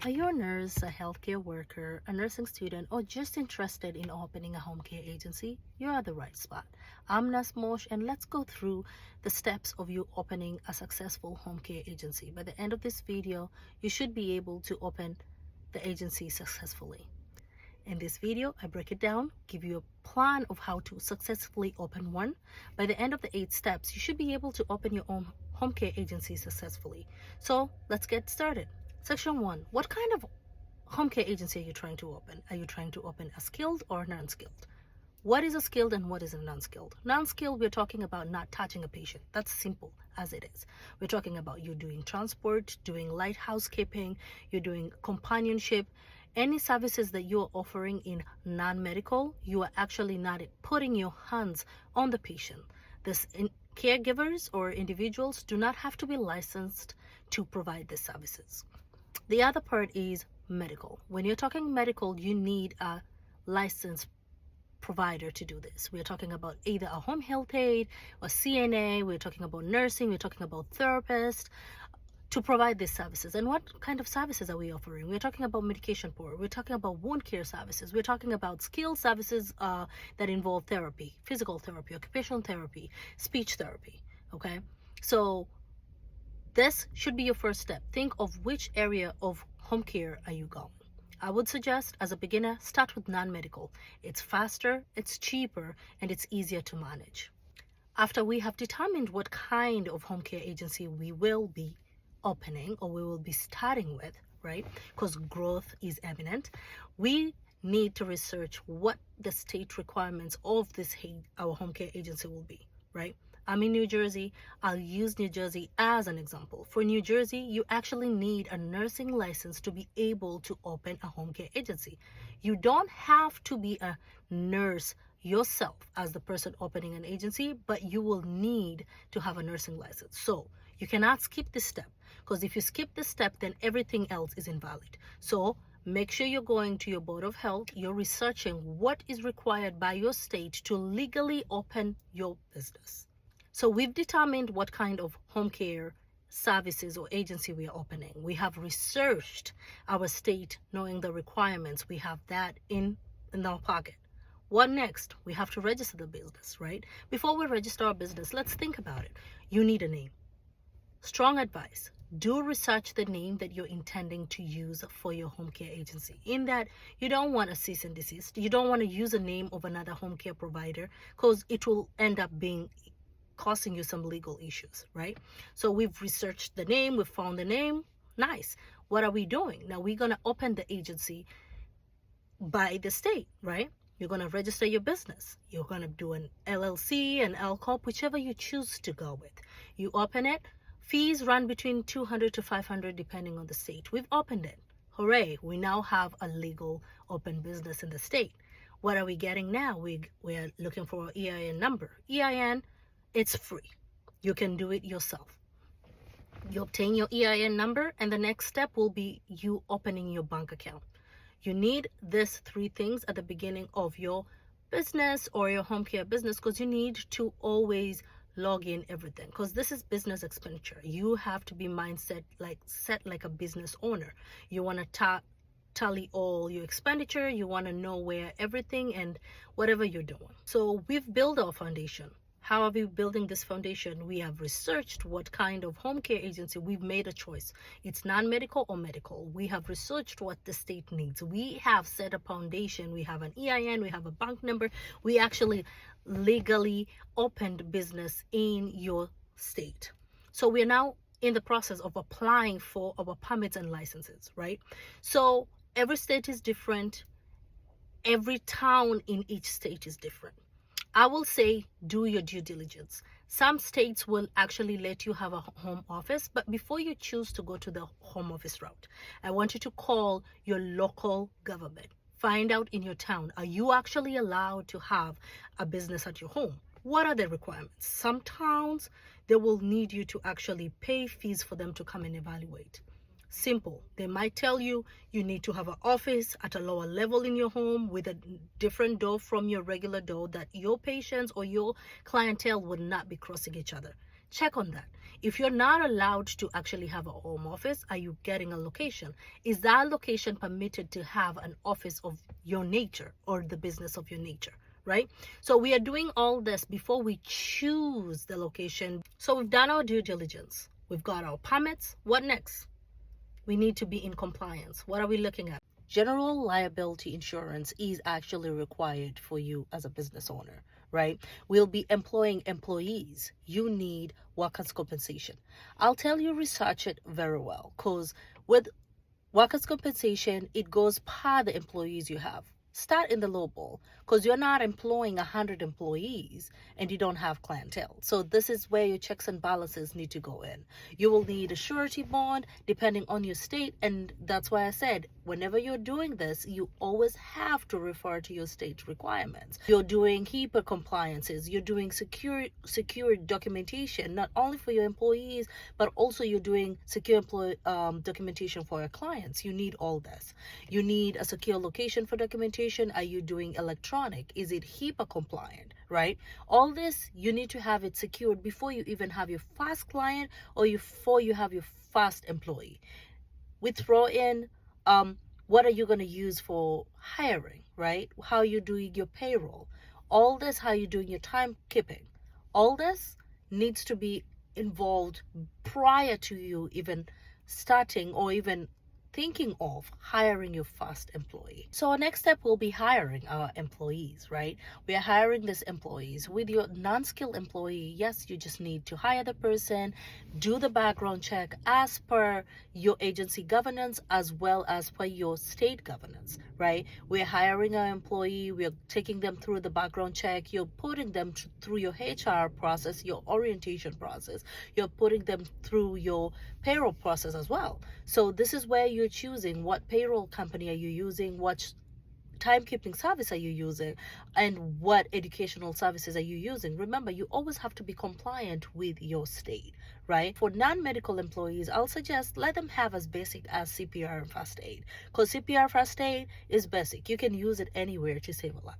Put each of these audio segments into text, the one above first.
Are you a nurse, a healthcare worker, a nursing student, or just interested in opening a home care agency? You're at the right spot. I'm Nas Mosh, and let's go through the steps of you opening a successful home care agency. By the end of this video, you should be able to open the agency successfully. In this video, I break it down, give you a plan of how to successfully open one. By the end of the 8 steps, you should be able to open your own home care agency successfully. So let's get started. Section 1. What kind of home care agency are you trying to open? Are you trying to open a skilled or non-skilled? What is a skilled and what is a non-skilled? Non-skilled, we're talking about not touching a patient. That's simple as it is. We're talking about you doing transport, doing light housekeeping, you're doing companionship. Any services that you're offering in non-medical, you are actually not putting your hands on the patient. Caregivers or individuals do not have to be licensed to provide these services. The other part is medical. When you're talking medical, you need a licensed provider to do this. We're talking about either a home health aide or CNA. We're talking about nursing. We're talking about therapists to provide these services. And what kind of services are we offering? We're talking about medication support. We're talking about wound care services. We're talking about skilled services that involve therapy, physical therapy, occupational therapy, speech therapy. Okay, so this should be your first step. Think of which area of home care are you going. I would suggest as a beginner, start with non-medical. It's faster, it's cheaper, and it's easier to manage. After we have determined what kind of home care agency we will be opening or we will be starting with, right? Because growth is eminent. We need to research what the state requirements of our home care agency will be, right? I'm in New Jersey. I'll use New Jersey as an example. For New Jersey, you actually need a nursing license to be able to open a home care agency. You don't have to be a nurse yourself as the person opening an agency, but you will need to have a nursing license. So you cannot skip this step, because if you skip this step, then everything else is invalid. So make sure you're going to your Board of Health, you're researching what is required by your state to legally open your business. So we've determined what kind of home care services or agency we are opening. We have researched our state, knowing the requirements. We have that in our pocket. What next? We have to register the business, right? Before we register our business, let's think about it. You need a name. Strong advice. Do research the name that you're intending to use for your home care agency. In that, you don't want a cease and desist. You don't want to use a name of another home care provider, because it will end up costing you some legal issues, right? So we've researched the name, we've found the name. Nice. What are we doing? Now we're going to open the agency by the state, right? You're going to register your business. You're going to do an LLC, an L Corp, whichever you choose to go with. You open it. Fees run between $200 to $500 depending on the state. We've opened it. Hooray, we now have a legal open business in the state. What are we getting now? We're looking for an EIN number. EIN, it's free. You can do it yourself. You obtain your EIN number, and the next step will be you opening your bank account. You need these 3 things at the beginning of your business or your home care business, because you need to always log in everything, because this is business expenditure. You have to be set like a business owner. You want to tally all your expenditure. You want to know where everything and whatever you're doing. So we've built our foundation. How are we building this foundation? We have researched what kind of home care agency. We've made a choice. It's non-medical or medical. We have researched what the state needs. We have set a foundation. We have an EIN. We have a bank number. We actually legally opened business in your state. So we're now in the process of applying for our permits and licenses, right? So every state is different. Every town in each state is different. I will say do your due diligence. Some states will actually let you have a home office, but before you choose to go to the home office route, I want you to call your local government. Find out in your town, are you actually allowed to have a business at your home? What are the requirements? Some towns, they will need you to actually pay fees for them to come and evaluate. Simple. They might tell you you need to have an office at a lower level in your home with a different door from your regular door, that your patients or your clientele would not be crossing each other. Check on that. If you're not allowed to actually have a home office, are you getting a location? Is that location permitted to have an office of your nature or the business of your nature? Right? So we are doing all this before we choose the location. So we've done our due diligence. We've got our permits. What next? We need to be in compliance. What are we looking at? General liability insurance is actually required for you as a business owner, right? We'll be employing employees. You need workers' compensation. I'll tell you, research it very well, because with workers' compensation, it goes per the employees you have. Start in the low ball, because you're not employing 100 employees and you don't have clientele. So this is where your checks and balances need to go in. You will need a surety bond depending on your state, and that's why I said whenever you're doing this, you always have to refer to your state requirements. You're doing HIPAA compliances, you're doing secure documentation, not only for your employees, but also you're doing secure documentation for your clients. You need all this. You need a secure location for documentation. Are you doing electronic? Is it HIPAA compliant, right? All this, you need to have it secured before you even have your first client or before you have your first employee. We throw in what are you going to use for hiring, right? How are you doing your payroll? All this, how are you doing your timekeeping? All this needs to be involved prior to you even starting or even thinking of hiring your first employee. So our next step will be hiring our employees, right? We are hiring these employees. With your non-skilled employee, yes, you just need to hire the person, do the background check as per your agency governance as well as per your state governance, right? We're hiring our employee, we're taking them through the background check, you're putting them through your HR process, your orientation process, you're putting them through your payroll process as well. So this is where you're choosing what payroll company are you using, what timekeeping service are you using, and what educational services are you using. Remember, you always have to be compliant with your state, right? For non-medical employees, I'll suggest let them have as basic as CPR and first aid, because CPR first aid is basic. You can use it anywhere to save a life.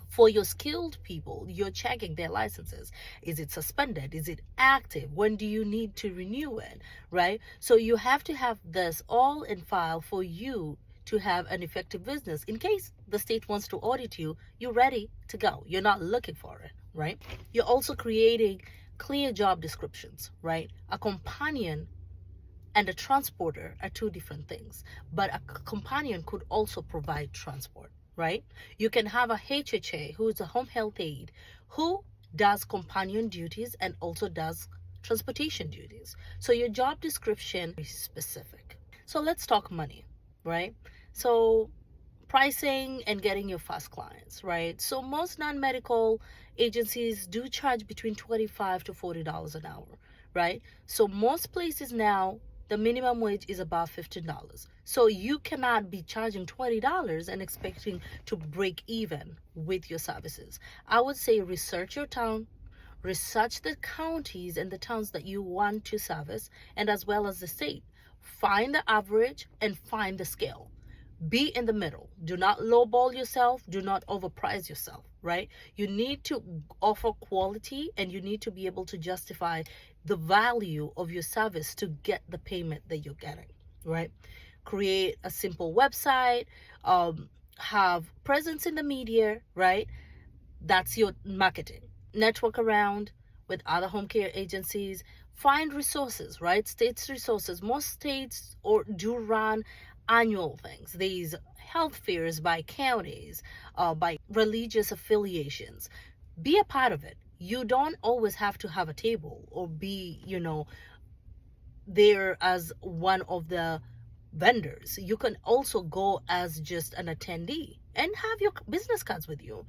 For your skilled people, you're checking their licenses. Is it suspended? Is it active? When do you need to renew it, right? So you have to have this all in file for you to have an effective business. In case the state wants to audit you, you're ready to go. You're not looking for it, right? You're also creating clear job descriptions, right? A companion and a transporter are two different things, but a companion could also provide transport, right? You can have a HHA, who is a home health aide, who does companion duties and also does transportation duties. So your job description is specific. So let's talk money, right? So pricing and getting your first clients, right? So most non-medical agencies do charge between $25 to $40 an hour, right? So most places now, the minimum wage is about $15. So you cannot be charging $20 and expecting to break even with your services. I would say research your town, research the counties and the towns that you want to service, and as well as the state. Find the average and find the scale. Be in the middle. Do not lowball yourself. Do not overprice yourself, right? You need to offer quality and you need to be able to justify the value of your service to get the payment that you're getting, right? Create a simple website, have presence in the media, right? That's your marketing. Network around with other home care agencies. Find resources, right? States resources. Most states do run annual things. These health fairs by counties, by religious affiliations. Be a part of it. You don't always have to have a table or be, there as one of the vendors. You can also go as just an attendee and have your business cards with you.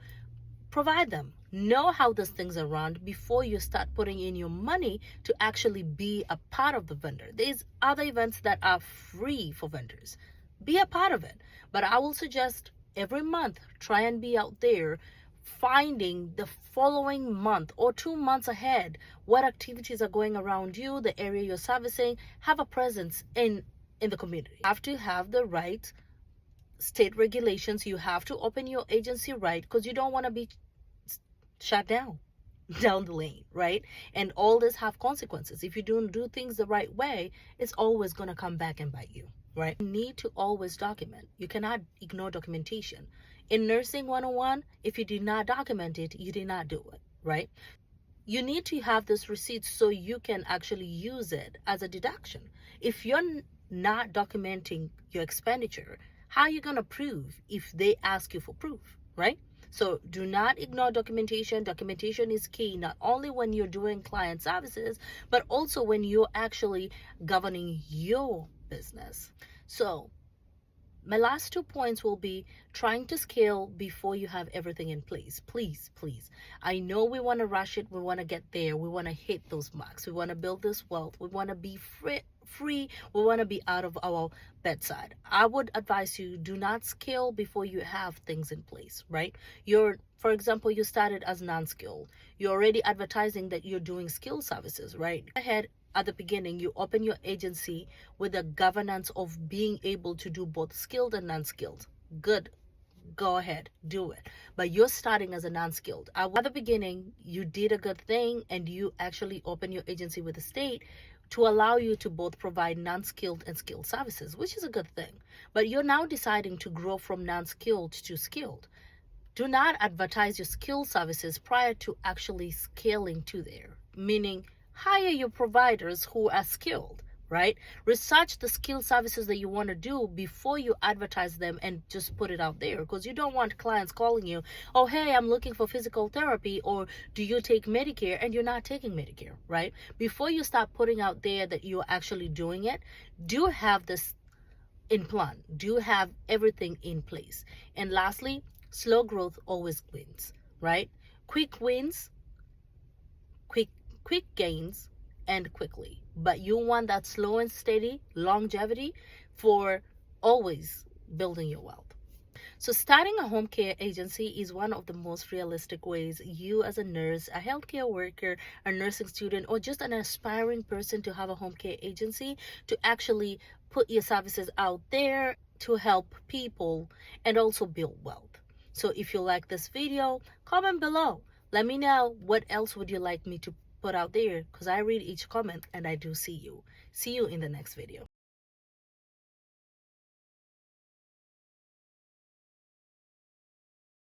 Provide them. Know how these things are run before you start putting in your money to actually be a part of the vendor. There's other events that are free for vendors. Be a part of it. But I will suggest every month, try and be out there finding the following month or 2 months ahead what activities are going around you, the area you're servicing. Have a presence in the community. You have to have the right state regulations. You have to open your agency right, because you don't want to be shut down, down the lane, right? And all this have consequences. If you don't do things the right way, it's always going to come back and bite you, right? You need to always document. You cannot ignore documentation. In nursing 101, if you did not document it, you did not do it, right? You need to have this receipt so you can actually use it as a deduction. If you're not documenting your expenditure, how are you going to prove if they ask you for proof, right? So do not ignore documentation. Documentation is key, not only when you're doing client services, but also when you're actually governing your business. So my last 2 points will be trying to scale before you have everything in place. Please, please. I know we want to rush it. We want to get there. We want to hit those marks. We want to build this wealth. We want to be free. We want to be out of our bedside. I would advise you, do not scale before you have things in place, right? For example, you started as non-skilled. You're already advertising that you're doing skill services, right? Go ahead. At the beginning, you open your agency with the governance of being able to do both skilled and non-skilled. Good. Go ahead, do it. But you're starting as a non-skilled. At the beginning, you did a good thing and you actually open your agency with the state to allow you to both provide non-skilled and skilled services, which is a good thing. But you're now deciding to grow from non-skilled to skilled. Do not advertise your skill services prior to actually scaling to there, meaning hire your providers who are skilled, right? Research the skill services that you want to do before you advertise them and just put it out there, because you don't want clients calling you, oh, hey, I'm looking for physical therapy, or do you take Medicare? And you're not taking Medicare, right? Before you start putting out there that you're actually doing it, do have this in plan, do have everything in place. And lastly, slow growth always wins, right? Quick wins, quick gains, and quickly. But you want that slow and steady longevity for always building your wealth. So starting a home care agency is one of the most realistic ways you as a nurse, a healthcare worker, a nursing student, or just an aspiring person to have a home care agency to actually put your services out there to help people and also build wealth. So if you like this video, comment below. Let me know what else would you like me to put out there, because I read each comment and I do see you. See you in the next video.